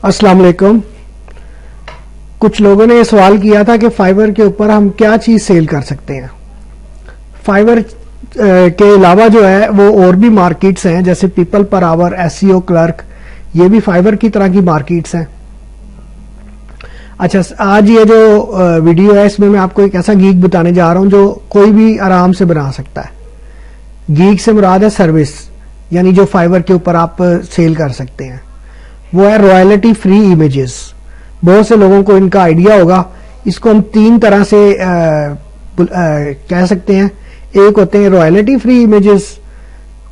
अस्सलाम वालेकुम। कुछ लोगों ने सवाल किया था कि फाइवर के ऊपर हम क्या चीज़ सेल कर सकते हैं। फाइवर के अलावा जो है वो और भी मार्केट्स हैं, जैसे people per hour, SEO clerk, ये भी फाइवर की तरह की मार्केट्स हैं। अच्छा, आज ये जो वीडियो है इसमें मैं आपको एक ऐसा गीक बताने जा रहा हूं जो कोई भी आराम से बना सकता है। गीक से मुराद है सर्विस, यानी जो फाइवर के ऊपर आप सेल कर सकते हैं, वो है रॉयल्टी फ्री इमेजेस। बहुत से लोगों को इनका आइडिया होगा। इसको हम तीन तरह से कह सकते हैं। एक होते हैं royalty free images,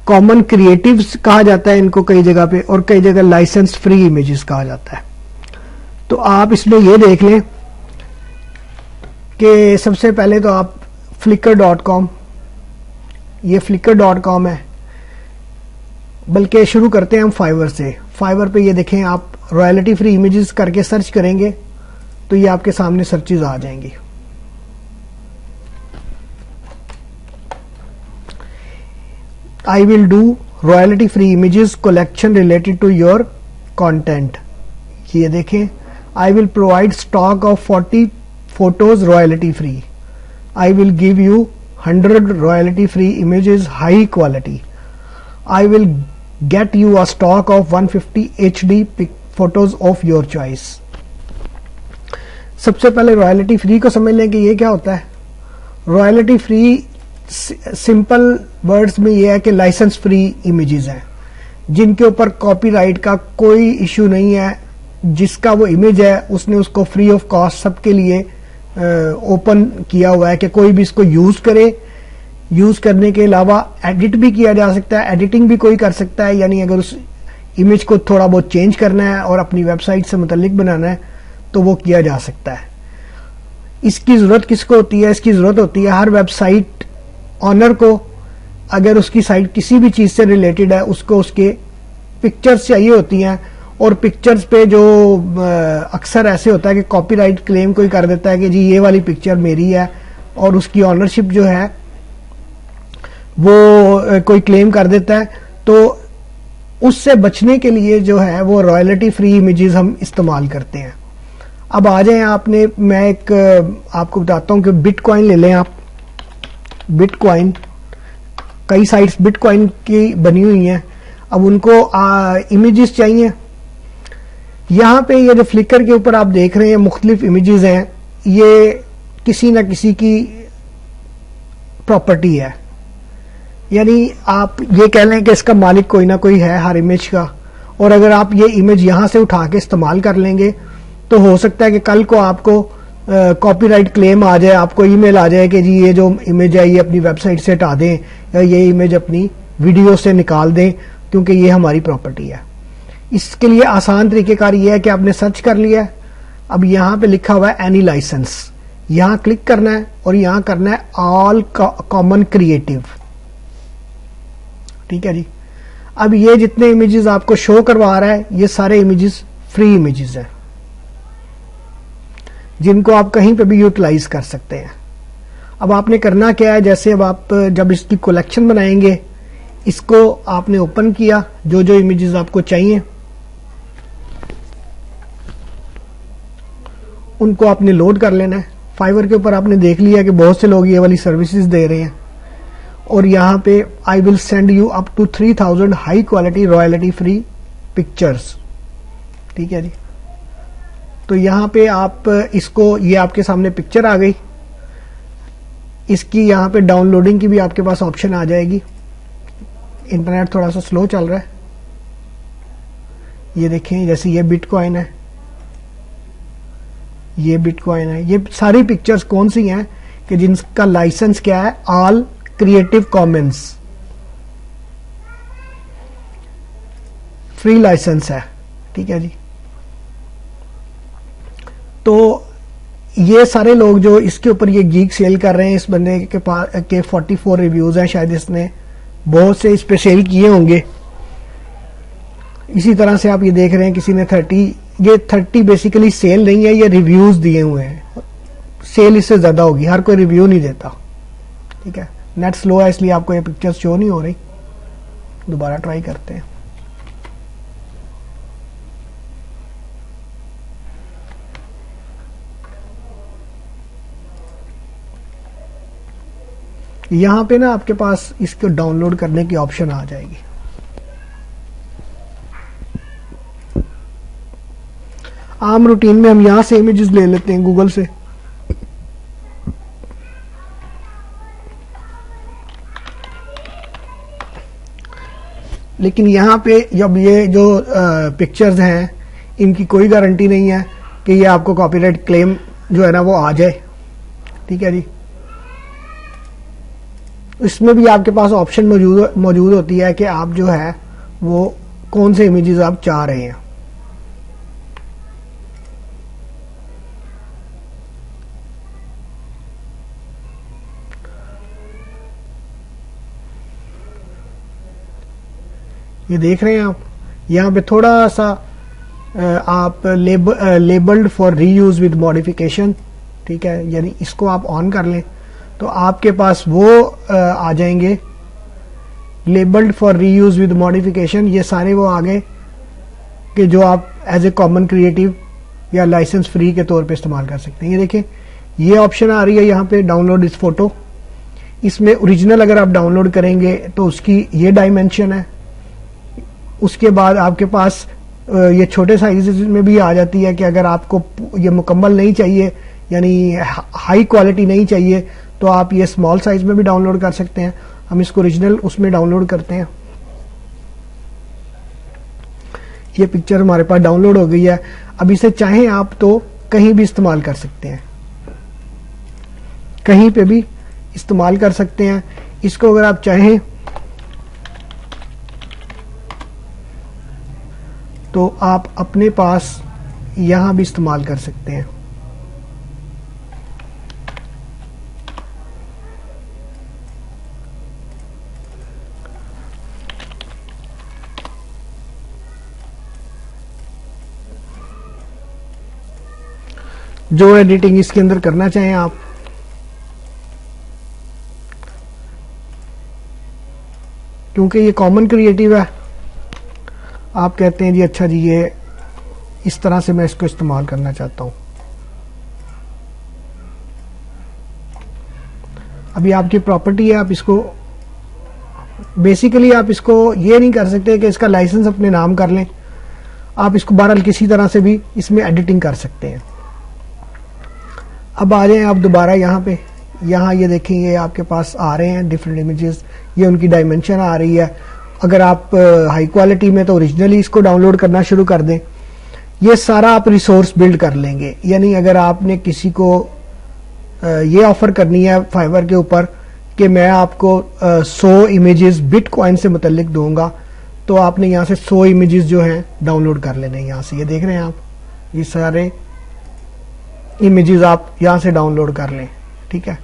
common creatives कहा जाता है इनको कई जगह पे, और कई जगह लाइसेंस फ्री इमेजेस कहा जाता है। तो आप इसमें ये देख लें कि सबसे पहले तो आप flickr.com, ये flickr.com है, बल्कि शुरू करते हैं हम फाइवर से। फाइवर पे ये देखें, आप रॉयल्टी फ्री इमेजेस करके सर्च करेंगे तो ये आपके सामने सर्चेज आ जाएंगी। I will do royalty free images collection related to your content. ये देखें, I will provide stock of 40 photos royalty free. I will give you 100 royalty free images high quality. I will get you a stock of 150 HD photos of your choice। सबसे पहले royalty free को समझ लें कि ये क्या होता है। रॉयल्टी फ्री सिंपल वर्ड्स में ये है कि लाइसेंस फ्री इमेजेस हैं, जिनके ऊपर कॉपीराइट का कोई इश्यू नहीं है। जिसका वो इमेज है उसने उसको फ्री ऑफ कॉस्ट सबके लिए ओपन किया हुआ है कि कोई भी इसको यूज करे। यूज करने के अलावा एडिट भी किया जा सकता है, एडिटिंग भी कोई कर सकता है, यानी अगर उस इमेज को थोड़ा बहुत चेंज करना है और अपनी वेबसाइट से मुतल्लिक बनाना है तो वो किया जा सकता है। इसकी जरूरत किसको होती है? इसकी जरूरत होती है हर वेबसाइट ऑनर को। अगर उसकी साइट किसी भी चीज से रिलेटेड है, उसको उसके पिक्चर्स चाहिए होती हैं, और पिक्चर्स पे जो अक्सर ऐसे होता है कि कॉपीराइट क्लेम कोई कर देता है कि जी ये वाली पिक्चर मेरी है, और उसकी ऑनरशिप जो है वो कोई क्लेम कर देता है। तो उससे बचने के लिए जो है वो रॉयल्टी फ्री इमेजेस हम इस्तेमाल करते हैं। अब आ जाएं, मैं एक आपको बताता हूं कि बिटकॉइन ले लें आप। बिटकॉइन, कई साइट्स बिटकॉइन की बनी हुई हैं। अब उनको इमेजेस चाहिए। यहां पे ये जो फ्लिकर के ऊपर आप देख रहे हैं मुख्तलिफ इमेजेस हैं, ये किसी ना किसी की प्रॉपर्टी है। यानी आप ये कह लें कि इसका मालिक कोई ना कोई है हर इमेज का। और अगर आप ये इमेज यहां से उठा के इस्तेमाल कर लेंगे तो हो सकता है कि कल को आपको कॉपीराइट क्लेम आ जाए, आपको ईमेल आ जाए कि जी ये जो इमेज है ये अपनी वेबसाइट से हटा दें, या ये इमेज अपनी वीडियो से निकाल दें, क्योंकि ये हमारी प्रॉपर्टी है। इसके लिए आसान तरीकेकार ये है कि आपने सर्च कर लिया है। अब यहां पे लिखा हुआ है एनी लाइसेंस, यहां क्लिक करना है और यहां करना है ऑल कॉमन क्रिएटिव। ठीक है जी। अब ये जितने इमेजेस आपको शो करवा रहा है ये सारे इमेजेस फ्री इमेजेस हैं, जिनको आप कहीं पे भी यूटिलाइज कर सकते हैं। अब आपने करना क्या है, जैसे अब आप जब इसकी कलेक्शन बनाएंगे, इसको आपने ओपन किया, जो जो इमेजेस आपको चाहिए उनको आपने लोड कर लेना है। फाइवर के ऊपर आपने देख लिया कि बहुत से लोग ये वाली सर्विसेज दे रहे हैं, और यहां पे I will send you up to 3000 high quality royalty free pictures. ठीक है जी। तो यहां पे आप इसको, ये आपके सामने पिक्चर आ गई, इसकी यहां पे डाउनलोडिंग की भी आपके पास ऑप्शन आ जाएगी। इंटरनेट थोड़ा सा स्लो चल रहा है। ये देखें, जैसे ये बिटकॉइन है, ये बिटकॉइन है। ये सारी पिक्चर्स कौन सी हैं कि जिनका लाइसेंस क्या है? All creative commons free licence है। ठीक है जी। तो ये सारे लोग जो इसके ऊपर ये गीक सेल कर रहे हैं, इस बंदे के पास के 44 रिव्यूज हैं, शायद इसने बहुत से इस पे सेल किए होंगे। इसी तरह से आप ये देख रहे हैं किसी ने 30 बेसिकली सेल नहीं है, ये रिव्यूज दिए हुए हैं। सेल इससे ज्यादा होगी, हर कोई रिव्यू नहीं देता। ठीक है, नेट स्लो है इसलिए आपको ये पिक्चर्स शो नहीं हो रही। दोबारा ट्राई करते हैं। यहाँ पे ना आपके पास इसको डाउनलोड करने की ऑप्शन आ जाएगी। आम रूटीन में हम यहां से इमेजेस ले लेते हैं गूगल से, लेकिन यहाँ पे जब ये जो पिक्चर्स हैं इनकी कोई गारंटी नहीं है कि ये आपको कॉपीराइट क्लेम जो है ना वो आ जाए। ठीक है जी, इसमें भी आपके पास ऑप्शन मौजूद होती है कि आप जो है वो कौन से इमेजेस आप चाह रहे हैं। ये देख रहे हैं आप, यहाँ पे थोड़ा सा आप labelled for reuse with modification, ठीक है, यानी इसको आप ऑन कर लें तो आपके पास वो आ जाएंगे labelled for reuse with modification. ये सारे वो आ गए कि जो आप एज ए कॉमन क्रिएटिव या लाइसेंस फ्री के तौर पे इस्तेमाल कर सकते हैं। ये देखें, ये ऑप्शन आ रही है यहाँ पे डाउनलोड इस फोटो। इसमें ओरिजिनल अगर आप डाउनलोड करेंगे तो उसकी ये डायमेंशन है। उसके बाद आपके पास ये छोटे साइज में भी आ जाती है कि अगर आपको ये मुकम्मल नहीं चाहिए यानी हाई क्वालिटी नहीं चाहिए तो आप ये स्मॉल साइज में भी डाउनलोड कर सकते हैं। हम इसको ओरिजिनल उसमें डाउनलोड करते हैं। ये पिक्चर हमारे पास डाउनलोड हो गई है। अब इसे चाहें आप तो कहीं भी इस्तेमाल कर सकते हैं, कहीं पे भी इस्तेमाल कर सकते हैं। इसको अगर आप चाहें तो आप अपने पास यहां भी इस्तेमाल कर सकते हैं। जो एडिटिंग इसके अंदर करना चाहें आप, क्योंकि ये कॉमन क्रिएटिव है, आप कहते हैं जी अच्छा जी ये इस तरह से मैं इसको इस्तेमाल करना चाहता हूं। अभी आपकी प्रॉपर्टी है, आप इसको बेसिकली आप इसको ये नहीं कर सकते कि इसका लाइसेंस अपने नाम कर लें। आप इसको बहरहाल किसी तरह से भी इसमें एडिटिंग कर सकते हैं। अब आ जाए आप दोबारा यहाँ पे, यहाँ ये देखेंगे आपके पास आ रहे हैं डिफरेंट इमेजेस, ये उनकी डायमेंशन आ रही है। अगर आप हाई क्वालिटी में तो ओरिजिनली इसको डाउनलोड करना शुरू कर दें। ये सारा आप रिसोर्स बिल्ड कर लेंगे, यानी अगर आपने किसी को ये ऑफर करनी है फाइवर के ऊपर कि मैं आपको 100 इमेजेस बिटकॉइन से मुतल्लिक दूंगा, तो आपने यहाँ से 100 इमेजेस जो हैं डाउनलोड कर लेने। यहाँ से ये देख रहे हैं आप, ये सारे इमेजेस आप यहाँ से डाउनलोड कर लें। ठीक है,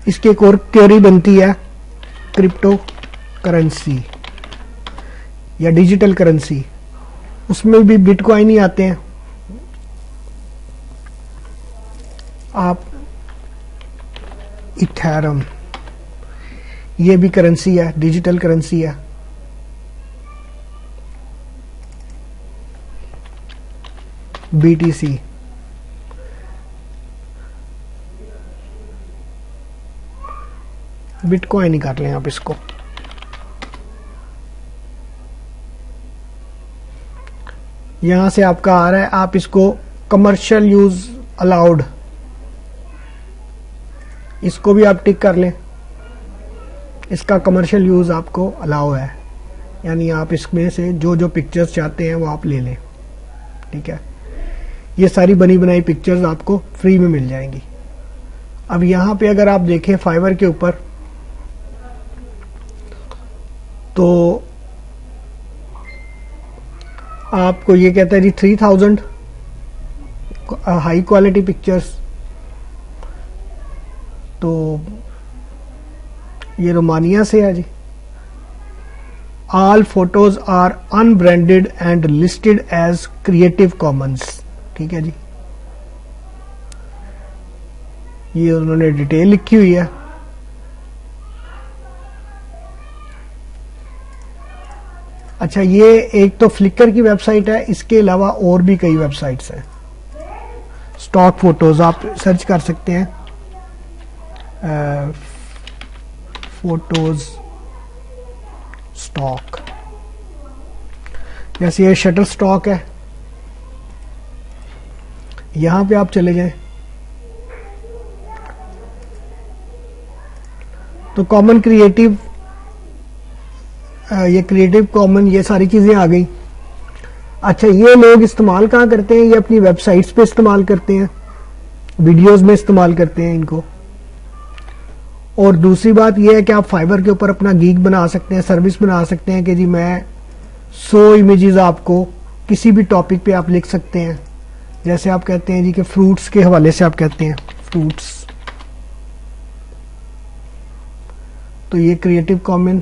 इसकी एक और क्वेरी बनती है क्रिप्टो करेंसी या डिजिटल करेंसी, उसमें भी बिटकॉइन ही आते हैं। आप इथेरियम, ये भी करेंसी है, डिजिटल करेंसी है। BTC, बिटकॉइन ही कर लें आप इसको। यहां से आपका आ रहा है, आप इसको कमर्शियल यूज अलाउड, इसको भी आप टिक कर लें। इसका कमर्शियल यूज आपको अलाउ है, यानी आप इसमें से जो जो पिक्चर्स चाहते हैं वो आप ले लें। ठीक है, ये सारी बनी बनाई पिक्चर्स आपको फ्री में मिल जाएंगी। अब यहां पे अगर आप देखें फाइवर के ऊपर, तो आपको ये कहता है जी 3000 हाई क्वालिटी पिक्चर्स। तो ये रोमानिया से है जी। All photos are unbranded and listed as creative commons. ठीक है जी, ये उन्होंने डिटेल लिखी हुई है। अच्छा, ये एक तो फ्लिकर की वेबसाइट है, इसके अलावा और भी कई वेबसाइट्स हैं। स्टॉक फोटोज आप सर्च कर सकते हैं, फोटोज स्टॉक, जैसे ये शटर स्टॉक है, यहां पे आप चले जाएं तो कॉमन क्रिएटिव, ये क्रिएटिव कॉमन, ये सारी चीजें आ गई। अच्छा, ये लोग इस्तेमाल कहाँ करते हैं? ये अपनी वेबसाइट्स पे इस्तेमाल करते हैं, वीडियोस में इस्तेमाल करते हैं इनको। और दूसरी बात ये है कि आप फाइवर के ऊपर अपना गीग बना सकते हैं, सर्विस बना सकते हैं कि जी मैं 100 इमेजेस आपको किसी भी टॉपिक पे आप लिख सकते हैं। जैसे आप कहते हैं जी कि फ्रूट्स के हवाले से आप कहते हैं फ्रूट्स, तो ये क्रिएटिव कॉमन,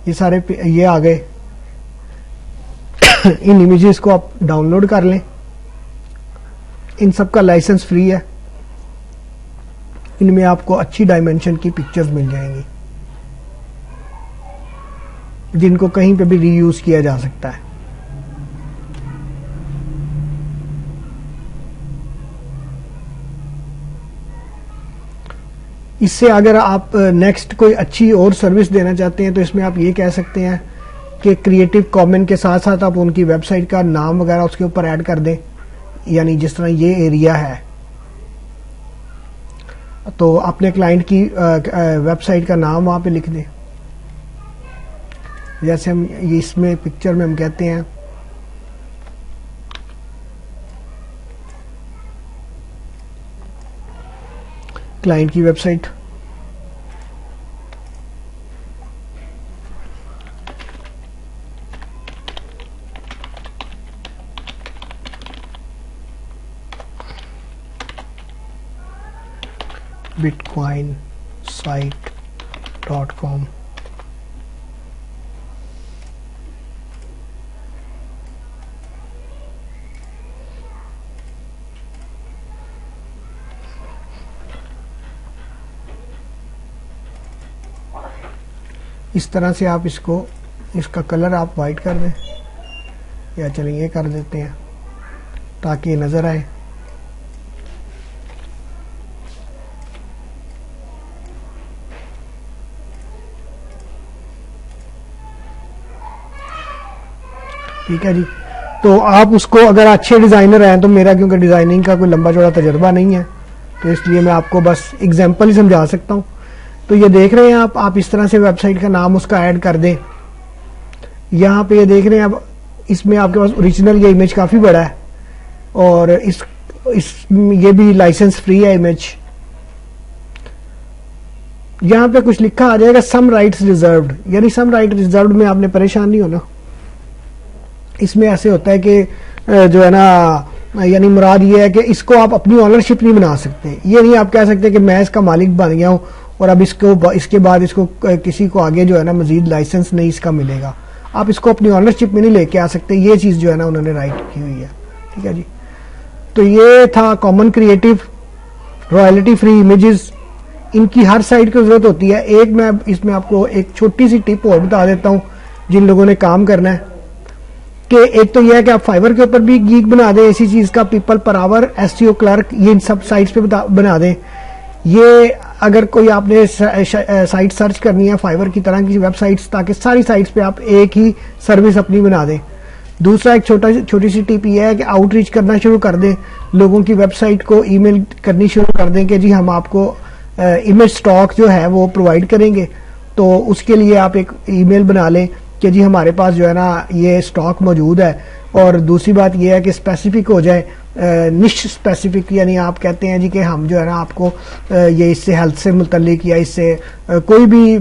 ये सारे ये आ गए। इन इमेजेस को आप डाउनलोड कर लें, इन सब का लाइसेंस फ्री है। इनमें आपको अच्छी डायमेंशन की पिक्चर्स मिल जाएंगी जिनको कहीं पे भी रीयूज किया जा सकता है। इससे अगर आप नेक्स्ट कोई अच्छी और सर्विस देना चाहते हैं तो इसमें आप ये कह सकते हैं कि क्रिएटिव कॉमन के साथ साथ आप उनकी वेबसाइट का नाम वगैरह उसके ऊपर ऐड कर दें। यानी जिस तरह ये एरिया है तो अपने क्लाइंट की वेबसाइट का नाम वहां पे लिख दें। जैसे हम इसमें पिक्चर में हम कहते हैं क्लाइंट की वेबसाइट, bitcoinsite.com। इस तरह से आप इसको, इसका कलर आप वाइट कर दें, या चलिए ये कर देते हैं ताकि ये नजर आए। ठीक है जी। तो आप उसको, अगर अच्छे डिजाइनर हैं, तो मेरा क्योंकि डिजाइनिंग का कोई लंबा चौड़ा तजर्बा नहीं है तो इसलिए मैं आपको बस एग्जांपल ही समझा सकता हूं। तो ये देख रहे हैं आप इस तरह से वेबसाइट का नाम उसका ऐड कर दें। यहाँ पे ये देख रहे हैं अब इसमें आपके पास ओरिजिनल ये इमेज काफी बड़ा है और इस ये भी लाइसेंस फ्री है इमेज। यहाँ पे कुछ लिखा आ जाएगा सम राइट्स रिजर्व्ड, यानी सम राइट रिजर्व्ड में आपने परेशान नहीं होना। इसमें ऐसे होता है कि जो है ना, यानी मुराद ये है कि इसको आप अपनी ऑनरशिप नहीं बना सकते। ये नहीं आप कह सकते कि मैं इसका मालिक बन गया हूं और अब इसके बाद इसको किसी को आगे जो है ना मजीद लाइसेंस नहीं इसका मिलेगा। आप इसको अपनी ऑनरशिप में नहीं लेके आ सकते। ये चीज जो है ना उन्होंने राइट की हुई है। ठीक है जी। तो ये था common creative, royalty free images. इनकी हर साइट की जरूरत होती है। एक मैं इसमें आपको एक छोटी सी टिप और बता देता हूं जिन लोगों ने काम करना है, कि एक तो यह है कि आप फाइवर के ऊपर भी गीग बना दें इसी चीज का, people per hour, SEO clerk, ये इन सब साइट्स पे बना दें। ये अगर कोई आपने साइट सर्च करनी है फाइवर की तरह की वेबसाइट्स, ताकि सारी साइट्स पे आप एक ही सर्विस अपनी बना दें। दूसरा एक छोटी सी टिप ये है कि आउटरीच करना शुरू कर दें, लोगों की वेबसाइट को ईमेल करनी शुरू कर दें कि जी हम आपको इमेज स्टॉक जो है वो प्रोवाइड करेंगे। तो उसके लिए आप एक ईमेल बना लें कि जी हमारे पास जो है ना ये स्टॉक मौजूद है। और दूसरी बात ये है कि स्पेसिफिक हो जाए, निश स्पेसिफिक, यानी आप कहते हैं जी कि हम जो है ना आपको ये इससे हेल्थ से मुतल्लिक या इससे कोई भी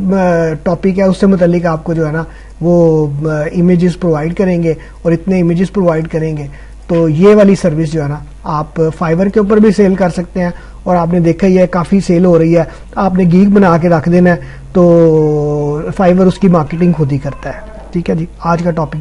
टॉपिक है उससे मुतल्लिक आपको जो है ना वो इमेजेस प्रोवाइड करेंगे और इतने इमेजेस प्रोवाइड करेंगे। तो ये वाली सर्विस जो है ना आप फाइवर के ऊपर भी सेल कर सकते हैं और आपने देखा ही है काफी सेल हो रही है। आपने गीग बना के रख देना है तो फाइवर उसकी मार्केटिंग खुद ही करता है। ठीक है जी। आज का टॉपिक